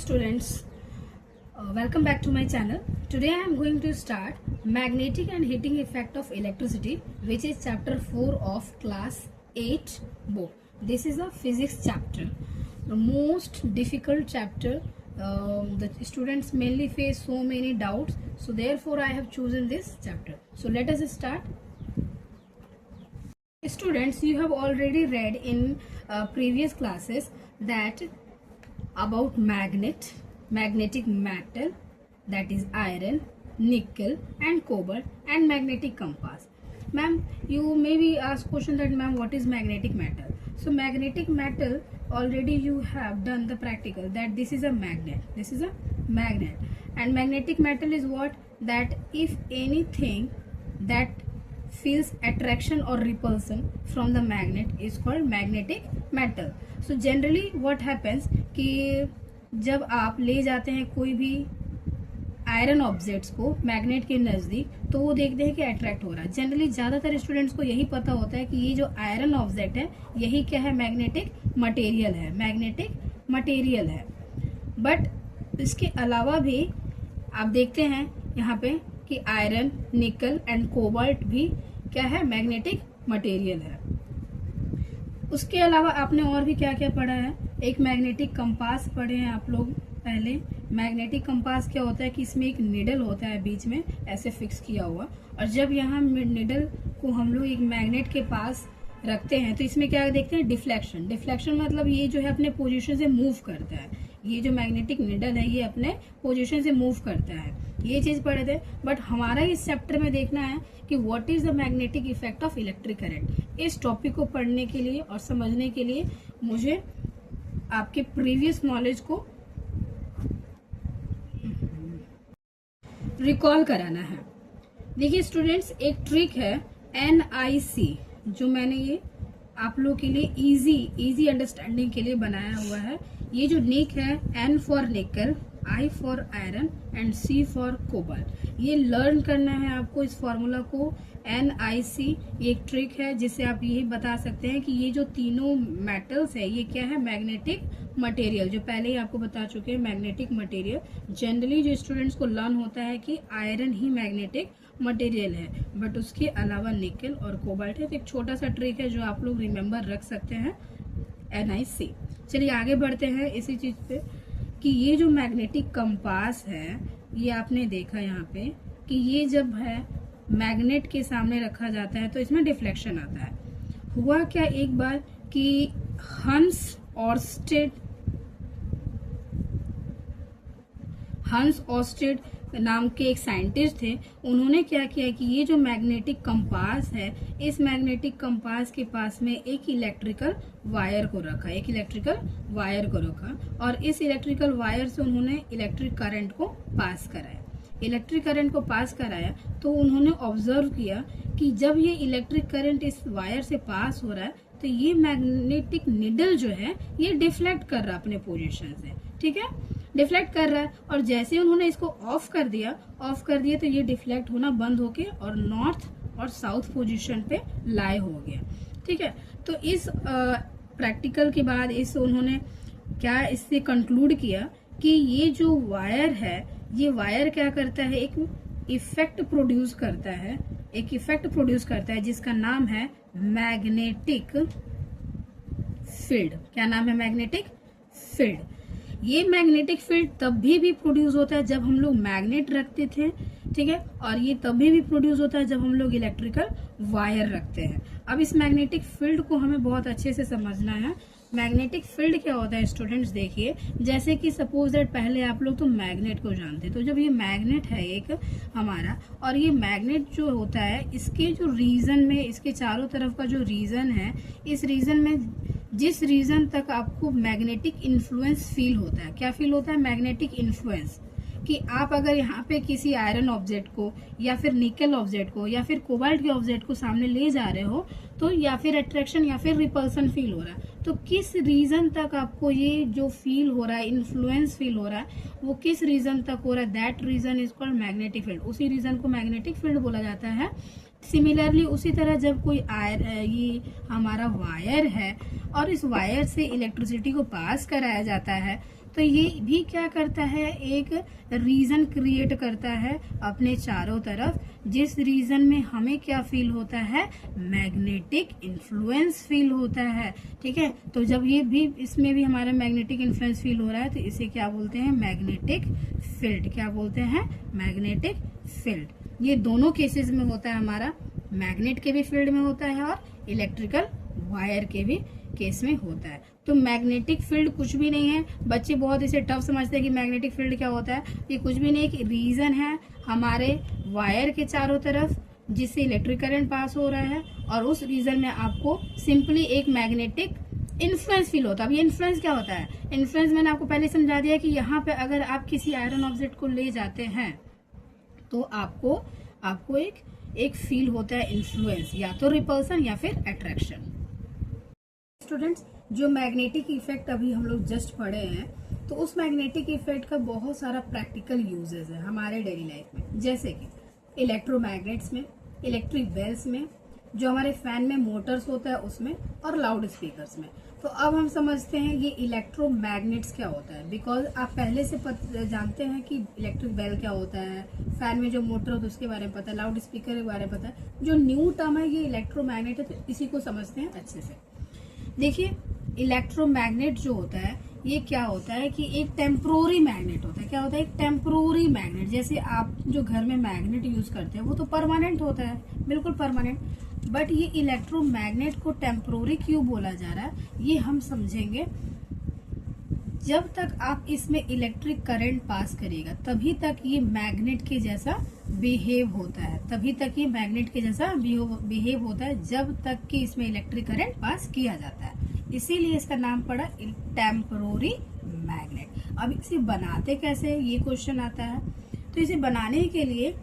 students, welcome back to my channel. Today I am going to start magnetic and heating effect of electricity, which is chapter 4 of class 8 book. This is a physics chapter, the most difficult chapter. The students mainly face so many doubts, so therefore I have chosen this chapter. So let us start. Students, you have already read in previous classes that about magnetic metal, that is iron, nickel and cobalt, and magnetic compass. Ma'am, you may be asked question that ma'am, what is magnetic metal? So magnetic metal, already you have done the practical that this is a magnet, and magnetic metal is what? That if anything that feels attraction or repulsion from the magnet is called magnetic metal. So generally what happens कि जब आप ले जाते हैं कोई भी iron objects को magnet के नज़दीक, तो वो देखते हैं कि अट्रैक्ट हो रहा है. जनरली ज़्यादातर स्टूडेंट्स को यही पता होता है कि ये जो आयरन ऑब्जेक्ट है यही क्या है? मैग्नेटिक मटेरियल है. बट इसके अलावा भी आप देखते हैं यहाँ पे कि आयरन, निकल एंड कोबाल्ट भी क्या है? मैग्नेटिक मटेरियल है. उसके अलावा आपने और भी क्या क्या पढ़ा है? एक मैग्नेटिक कंपास पढ़े हैं आप लोग पहले. मैग्नेटिक कंपास क्या होता है कि इसमें एक निडल होता है बीच में ऐसे फिक्स किया हुआ, और जब यहाँ निडल को हम लोग एक मैग्नेट के पास रखते हैं तो इसमें क्या देखते हैं? डिफ्लेक्शन मतलब ये जो है अपने पोजीशन से मूव करता है. ये जो मैग्नेटिक निडल है ये अपने पोजीशन से मूव करता है. ये चीज पढ़े थे. बट हमारा इस चैप्टर में देखना है कि what is the magnetic effect of electric current. इस टॉपिक को पढ़ने के लिए और समझने के लिए मुझे आपके प्रीवियस नॉलेज को रिकॉल कराना है. देखिए स्टूडेंट्स, एक ट्रिक है NIC जो मैंने ये आप लोग के लिए इजी अंडरस्टैंडिंग के लिए बनाया हुआ है. ये जो निक है, N फॉर निकल, I for iron and C for cobalt, ये लर्न करना है आपको. इस फॉर्मूला को NIC एक ट्रिक है जिससे आप यही बता सकते हैं कि ये जो तीनों मेटल्स है ये क्या है? Magnetic material. जो पहले ही आपको बता चुके हैं मैग्नेटिक मटेरियल. जनरली जो स्टूडेंट्स को लर्न होता है कि आयरन ही मैग्नेटिक मटेरियल है, बट उसके अलावा निकल और कोबाल्ट है. तो एक छोटा सा ट्रिक है जो आप लोग रिमेम्बर रख सकते हैं, NIC. चलिए आगे बढ़ते हैं इसी चीज पे कि ये जो मैग्नेटिक कंपास है ये आपने देखा यहाँ पे कि ये जब है मैग्नेट के सामने रखा जाता है तो इसमें डिफ्लेक्शन आता है. हुआ क्या एक बार कि हंस ऑर्स्टेड नाम के एक साइंटिस्ट थे. उन्होंने क्या किया कि ये जो मैग्नेटिक कंपास है, इस मैग्नेटिक कंपास के पास में एक इलेक्ट्रिकल वायर को रखा और इस इलेक्ट्रिकल वायर से उन्होंने इलेक्ट्रिक करंट को पास कराया. तो उन्होंने ऑब्जर्व किया कि जब ये इलेक्ट्रिक करंट इस वायर से पास हो रहा है तो ये मैग्नेटिक निडल जो है ये डिफ्लेक्ट कर रहा है अपने पोजीशन से. ठीक है, डिफ्लेक्ट कर रहा है. और जैसे उन्होंने इसको ऑफ कर दिया तो ये डिफ्लेक्ट होना बंद होके और नॉर्थ और साउथ पोजीशन पे लाई हो गया. ठीक है, तो इस प्रैक्टिकल के बाद उन्होंने क्या इससे कंक्लूड किया कि ये जो वायर है ये वायर क्या करता है? एक इफेक्ट प्रोड्यूस करता है जिसका नाम है मैग्नेटिक फील्ड. क्या नाम है? Magnetic field. ये मैग्नेटिक फील्ड तभी भी प्रोड्यूस होता है जब हम लोग मैग्नेट रखते थे. ठीक है, और ये तभी भी प्रोड्यूस होता है जब हम लोग इलेक्ट्रिकल वायर रखते हैं. अब इस मैग्नेटिक फील्ड को हमें बहुत अच्छे से समझना है. मैग्नेटिक फील्ड क्या होता है स्टूडेंट्स? देखिए, जैसे कि सपोज दैट पहले आप लोग तो मैग्नेट को जानते, तो जब ये मैग्नेट है एक हमारा, और ये मैग्नेट जो होता है इसके जो रीजन में, इसके चारों तरफ का जो रीजन है, इस रीजन में जिस रीजन तक आपको मैग्नेटिक इन्फ्लुएंस फील होता है. क्या फील होता है? Magnetic influence. कि आप अगर यहाँ पे किसी आयरन ऑब्जेक्ट को या फिर निकल ऑब्जेक्ट को या फिर कोबाल्ट के ऑब्जेक्ट को सामने ले जा रहे हो तो या फिर अट्रैक्शन या फिर रिपल्सन फील हो रहा है, तो किस रीजन तक आपको ये जो फील हो रहा है, इन्फ्लुएंस फील हो रहा है, वो किस रीजन तक हो रहा है? That region is called magnetic field. उसी रीजन को मैग्नेटिक फील्ड बोला जाता है. सिमिलरली उसी तरह जब कोई ये हमारा वायर है और इस वायर से इलेक्ट्रिसिटी को पास कराया जाता है तो ये भी क्या करता है, एक रीजन क्रिएट करता है अपने चारों तरफ, जिस रीजन में हमें क्या फील होता है, मैग्नेटिक इन्फ्लुएंस फील होता है। ठीक है, तो जब ये भी इसमें भी हमारा मैग्नेटिक इन्फ्लुएंस फील हो रहा है तो इसे क्या बोलते हैं, मैग्नेटिक फील्ड। क्या बोलते हैं, मैग्नेटिक फील्ड। ये दोनों केसेस में होता है हमारा, मैग्नेट के भी फील्ड में होता है और इलेक्ट्रिकल वायर के भी केस में होता है। तो मैग्नेटिक फील्ड कुछ भी नहीं है, बच्चे बहुत इसे टफ समझते हैं कि मैग्नेटिक फील्ड क्या होता है। ये कुछ भी नहीं, एक रीजन है हमारे वायर के चारों तरफ जिससे इलेक्ट्रिक करंट पास हो रहा है, और उस रीजन में आपको सिंपली एक मैग्नेटिक इन्फ्लुएंस फील होता है। अब ये इन्फ्लुएंस क्या होता है, इन्फ्लुएंस मैंने आपको पहले समझा दिया कि यहाँ पे अगर आप किसी आयरन ऑब्जेक्ट को ले जाते हैं तो आपको एक फील होता है इन्फ्लुएंस, या तो रिपल्सन या फिर अट्रैक्शन। स्टूडेंट्स, जो मैग्नेटिक इफेक्ट अभी हम लोग जस्ट पढ़े हैं, तो उस मैग्नेटिक इफेक्ट का बहुत सारा प्रैक्टिकल यूजेस है हमारे डेली लाइफ में, जैसे कि इलेक्ट्रोमैग्नेट्स में, इलेक्ट्रिक बेल्स में, जो हमारे फैन में मोटर्स होता है उसमें, और लाउड स्पीकर्स में। तो अब हम समझते हैं ये इलेक्ट्रोमैग्नेट्स क्या होता है, बिकॉज आप पहले से जानते हैं कि इलेक्ट्रिक बेल क्या होता है, फैन में जो मोटर होता है उसके बारे में पता है, लाउड स्पीकर के बारे में पता है। जो न्यू टर्म है ये इलेक्ट्रोमैग्नेट है, तो इसी को समझते हैं अच्छे से। देखिए, इलेक्ट्रोमैग्नेट जो होता है ये क्या होता है कि एक टेम्पोररी मैग्नेट होता है। क्या होता है, एक टेम्पोररी मैग्नेट। जैसे आप जो घर में मैग्नेट यूज करते हैं वो तो परमानेंट होता है, बिल्कुल परमानेंट, बट ये इलेक्ट्रोमैग्नेट को टेम्पोररी क्यों बोला जा रहा है ये हम समझेंगे। जब तक आप इसमें इलेक्ट्रिक करंट पास करेगा तभी तक ये मैग्नेट के जैसा बिहेव होता है, तभी तक ये मैग्नेट के जैसा बिहेव होता है जब तक कि इसमें इलेक्ट्रिक करंट पास किया जाता है। इसीलिए इसका नाम पड़ा टेम्पोररी मैग्नेट। अब इसे बनाते कैसे, ये क्वेश्चन आता है। तो इसे बनाने के लिए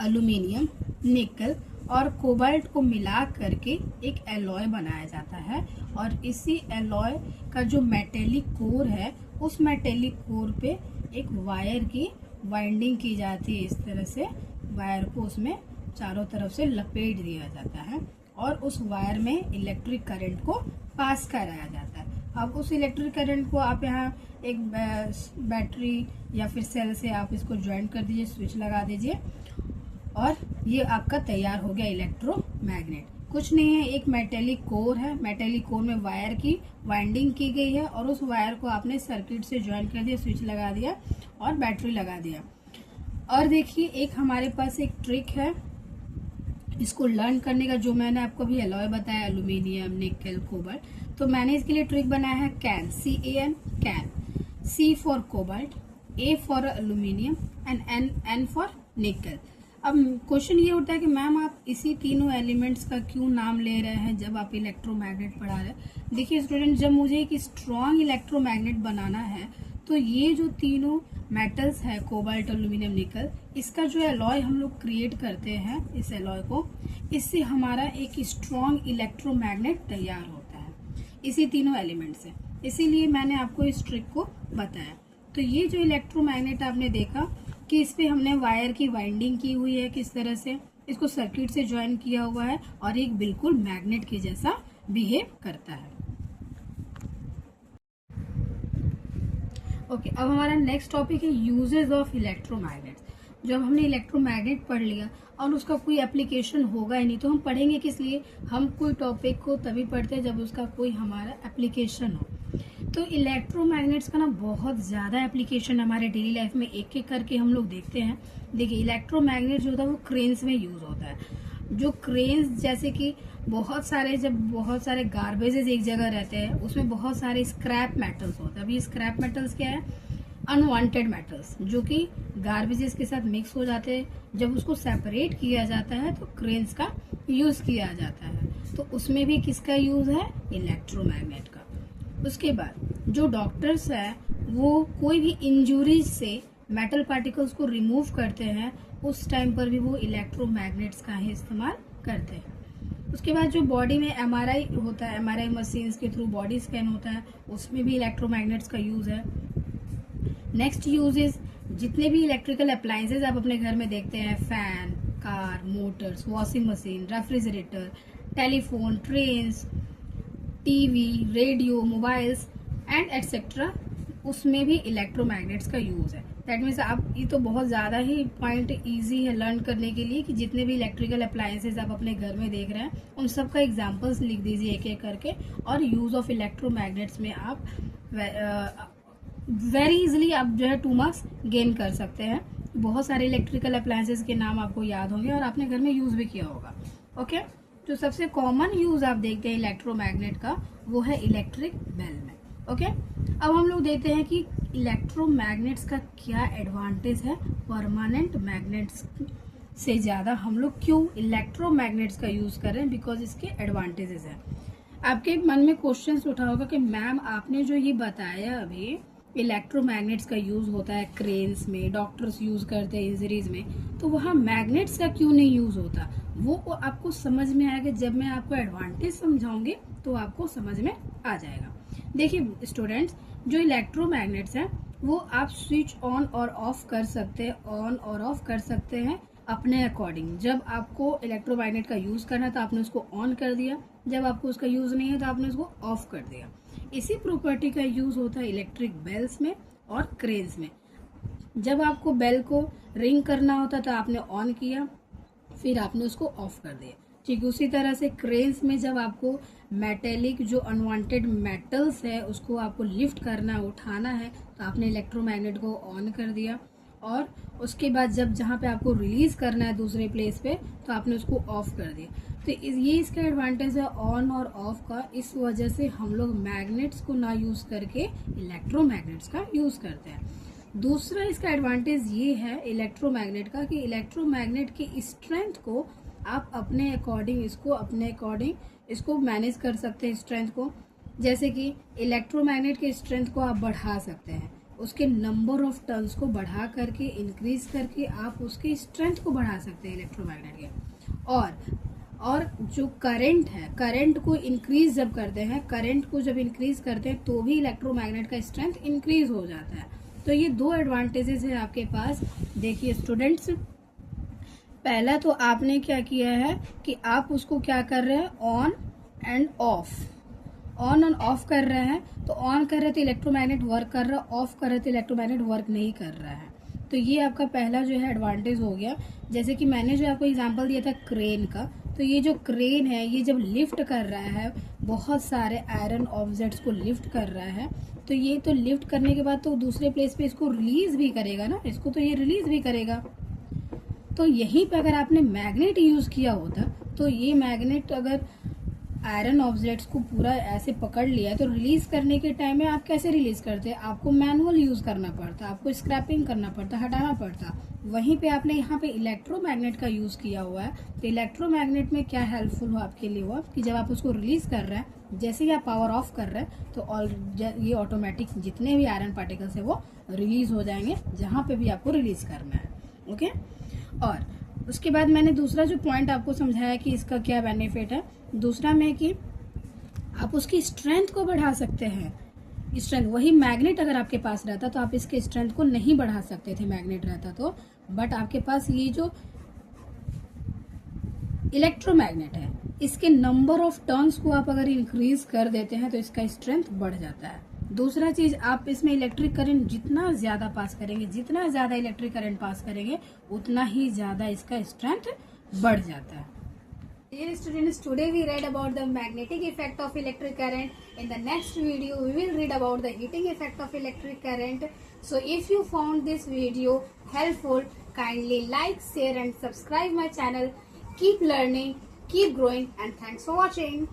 एल्यूमिनियम, निकल और कोबाल्ट को मिला करके एक एलॉय बनाया जाता है, और इसी एलॉय का जो मेटेलिक कोर है उस मेटेलिक कोर पे एक वायर की वाइंडिंग की जाती है। इस तरह से वायर को उसमें चारों तरफ से लपेट दिया जाता है और उस वायर में इलेक्ट्रिक करंट को पास कराया जाता है। अब उस इलेक्ट्रिक करंट को आप यहाँ एक बैटरी या फिर सेल से आप इसको ज्वाइन कर दीजिए, स्विच लगा दीजिए, और ये आपका तैयार हो गया इलेक्ट्रोमैग्नेट। कुछ नहीं है, एक मेटेलिक कोर है, मेटेलिक कोर में वायर की वाइंडिंग की गई है और उस वायर को आपने सर्किट से ज्वाइन कर दिया, स्विच लगा दिया और बैटरी लगा दिया। और देखिए, एक हमारे पास एक ट्रिक है इसको लर्न करने का, जो मैंने आपको अभी एलॉय बताया, एल्यूमिनियम, निकल, कोबाल्ट। तो मैंने इसके लिए ट्रिक बनाया है can, CAN, can, C for cobalt, A for aluminium and N for निकल। अब क्वेश्चन ये उठता है कि मैम आप इसी तीनों एलिमेंट्स का क्यों नाम ले रहे हैं जब आप इलेक्ट्रोमैग्नेट पढ़ा रहे हैं। देखिए स्टूडेंट, जब मुझे एक स्ट्रॉन्ग इलेक्ट्रोमैग्नेट बनाना है तो ये जो तीनों मेटल्स है, कोबाल्ट, एल्यूमिनियम, निकल, इसका जो एलॉय हम लोग क्रिएट करते हैं, इस एलॉय को, इससे हमारा एक स्ट्रॉन्ग इलेक्ट्रोमैग्नेट तैयार होता है इसी तीनों एलिमेंट से। इसीलिए मैंने आपको इस ट्रिक को बताया। तो ये जो इलेक्ट्रोमैग्नेट आपने देखा कि इस पे हमने वायर की वाइंडिंग की हुई है, किस तरह से इसको सर्किट से ज्वाइन किया हुआ है, और एक बिल्कुल मैग्नेट के जैसा बिहेव करता है। ओके, अब हमारा नेक्स्ट टॉपिक है यूजेस ऑफ इलेक्ट्रोमैग्नेट। जब हमने इलेक्ट्रोमैग्नेट पढ़ लिया और उसका कोई एप्लीकेशन होगा ही नहीं, तो हम पढ़ेंगे किस लिए। हम कोई टॉपिक को तभी पढ़ते हैं जब उसका कोई हमारा एप्लीकेशन हो। तो इलेक्ट्रोमैग्नेट्स का ना बहुत ज़्यादा एप्लीकेशन हमारे डेली लाइफ में एक एक करके हम लोग देखते हैं। देखिए, इलेक्ट्रोमैग्नेट जो होता है वो क्रेन्स में यूज होता है। जो क्रेन्स, जैसे कि जब बहुत सारे गार्बेजेस एक जगह रहते हैं, उसमें बहुत सारे स्क्रैप मेटल्स होते हैं। अभी स्क्रैप मेटल्स क्या है, अनवांटेड मेटल्स, जो कि गार्बेजेस के साथ मिक्स हो जाते हैं। जब उसको सेपरेट किया जाता है तो क्रेन्स का यूज किया जाता है। तो उसमें भी किसका यूज है, इलेक्ट्रोमैग्नेट का। उसके बाद जो डॉक्टर्स है वो कोई भी इंजुरीज से मेटल पार्टिकल्स को रिमूव करते हैं, उस टाइम पर भी वो इलेक्ट्रोमैग्नेट्स का ही इस्तेमाल करते हैं। उसके बाद जो बॉडी में MRI होता है, MRI मशीन्स के थ्रू बॉडी स्कैन होता है, उसमें भी इलेक्ट्रोमैग्नेट्स का यूज है। नेक्स्ट यूजेस, जितने भी इलेक्ट्रिकल अप्लायंसेज आप अपने घर में देखते हैं, fan, car, Motors, washing machine, refrigerator, telephone, trains, TV, radio, mobiles and etcetera, उसमें भी इलेक्ट्रोमैग्नेट्स का यूज है। दैट मीन्स आप, ये तो बहुत ज्यादा ही पॉइंट इजी है लर्न करने के लिए कि जितने भी इलेक्ट्रिकल अप्लायंसेज आप अपने घर में देख रहे हैं उन सब का एग्जांपल्स लिख दीजिए एक एक करके, और यूज ऑफ इलेक्ट्रोमैग्नेट्स में आप वेरी इजिली आप जो है 2 मार्क्स गेन कर सकते हैं। बहुत सारे इलेक्ट्रिकल अप्लायंसेज के नाम आपको याद होंगे और आपने घर में यूज भी किया होगा। ओके, जो सबसे कॉमन यूज आप देखते हैं इलेक्ट्रोमैग्नेट का वो है इलेक्ट्रिक बेल में। ओके, अब हम लोग देखते हैं कि इलेक्ट्रोमैग्नेट्स का क्या एडवांटेज है परमानेंट मैग्नेट्स से ज्यादा हम लोग क्यों इलेक्ट्रोमैग्नेट्स का यूज कर रहे हैं, बिकॉज इसके एडवांटेजेस हैं। आपके मन में क्वेश्चन उठा होगा कि मैम आपने जो ये बताया अभी इलेक्ट्रोमैग्नेट्स का यूज होता है क्रेन्स में, डॉक्टर्स यूज करते हैं इंजरीज में, तो वहाँ मैग्नेट्स का क्यों नहीं यूज होता? वो आपको समझ में आएगा जब मैं आपको एडवांटेज समझाऊंगी तो आपको समझ में आ जाएगा। देखिए स्टूडेंट्स, जो इलेक्ट्रोमैग्नेट्स हैं वो आप स्विच ऑन और ऑफ कर सकते हैं, ऑन और ऑफ कर सकते हैं अपने अकॉर्डिंग। जब आपको इलेक्ट्रोमैग्नेट का यूज करना है तो आपने उसको ऑन कर दिया, जब आपको उसका यूज नहीं है तो आपने उसको ऑफ कर दिया। इसी प्रॉपर्टी का यूज होता है इलेक्ट्रिक बेल्स में और क्रेन्स में। जब आपको बेल को रिंग करना होता तो आपने ऑन किया, फिर आपने उसको ऑफ कर दिया। ठीक उसी तरह से क्रेन्स में जब आपको मेटेलिक जो अनवांटेड मेटल्स है उसको आपको लिफ्ट करना, उठाना है, तो आपने इलेक्ट्रोमैग्नेट को ऑन कर दिया, और उसके बाद जब जहाँ पे आपको रिलीज करना है दूसरे प्लेस पे तो आपने उसको ऑफ कर दिया। तो ये इसका एडवांटेज है ऑन और ऑफ का। इस वजह से हम लोग मैग्नेट्स को ना यूज करके इलेक्ट्रोमैग्नेट्स का यूज करते हैं। दूसरा इसका एडवांटेज ये है इलेक्ट्रोमैग्नेट का कि इलेक्ट्रोमैग्नेट की स्ट्रेंथ को आप अपने अकॉर्डिंग इसको मैनेज कर सकते हैं स्ट्रेंथ को। जैसे कि इलेक्ट्रोमैग्नेट की स्ट्रेंथ को आप बढ़ा सकते हैं, उसके नंबर ऑफ टर्न्स को बढ़ा करके इंक्रीज करके आप उसकी स्ट्रेंथ को बढ़ा सकते हैं इलेक्ट्रोमैग्नेट के। और जो करंट है, करंट को इंक्रीज जब करते हैं तो भी इलेक्ट्रोमैग्नेट का स्ट्रेंथ इंक्रीज हो जाता है। तो ये 2 एडवांटेजेस है आपके पास। देखिए स्टूडेंट्स, पहला तो आपने क्या किया है कि आप उसको क्या कर रहे हैं, ऑन एंड ऑफ कर रहे हैं। तो ऑन कर रहे थे इलेक्ट्रोमैग्नेट वर्क कर रहा है, ऑफ कर रहे थे इलेक्ट्रोमैग्नेट वर्क नहीं कर रहा है। तो ये आपका पहला जो है एडवांटेज हो गया। जैसे कि मैंने जो आपको एग्जांपल दिया था क्रेन का, तो ये जो क्रेन है ये जब लिफ्ट कर रहा है, बहुत सारे आयरन ऑब्जेक्ट्स को लिफ्ट कर रहा है, तो ये तो लिफ्ट करने के बाद तो दूसरे प्लेस पे इसको रिलीज भी करेगा ना, इसको तो ये रिलीज भी करेगा। तो यहीं पे अगर आपने मैग्नेट यूज किया होता तो ये मैग्नेट अगर आयरन ऑब्जेक्ट्स को पूरा ऐसे पकड़ लिया है तो रिलीज करने के टाइम में आप कैसे रिलीज करते हैं? आपको मैनुअल यूज करना पड़ता, आपको स्क्रैपिंग करना पड़ता, हटाना पड़ता। वहीं पे आपने यहाँ पे इलेक्ट्रोमैग्नेट का यूज किया हुआ है। तो इलेक्ट्रोमैग्नेट में क्या हेल्पफुल हो आपके लिए हुआ कि जब आप उसको रिलीज कर रहे हैं, जैसे ही आप पावर ऑफ कर रहे हैं तो ये ऑटोमेटिक जितने भी आयरन पार्टिकल्स है वो रिलीज हो जाएंगे जहां पे भी आपको रिलीज करना है। ओके, और उसके बाद मैंने दूसरा जो पॉइंट आपको समझाया कि इसका क्या बेनिफिट है, दूसरा में कि आप उसकी स्ट्रेंथ को बढ़ा सकते हैं। स्ट्रेंथ, वही मैग्नेट अगर आपके पास रहता तो आप इसके स्ट्रेंथ को नहीं बढ़ा सकते थे, मैग्नेट रहता तो। बट आपके पास ये जो इलेक्ट्रोमैग्नेट है, इसके नंबर ऑफ टर्न्स को आप अगर इंक्रीज कर देते हैं तो इसका स्ट्रेंथ बढ़ जाता है। दूसरा चीज, आप इसमें इलेक्ट्रिक करंट जितना ज्यादा पास करेंगे, जितना ज्यादा इलेक्ट्रिक करंट पास करेंगे उतना ही ज्यादा इसका स्ट्रेंथ बढ़ जाता है। Dear students, today we read about the magnetic effect of electric current. In the next video, we will read about the heating effect of electric current. So if you found this video helpful, kindly like, share and subscribe my channel. Keep learning, keep growing, and thanks for watching.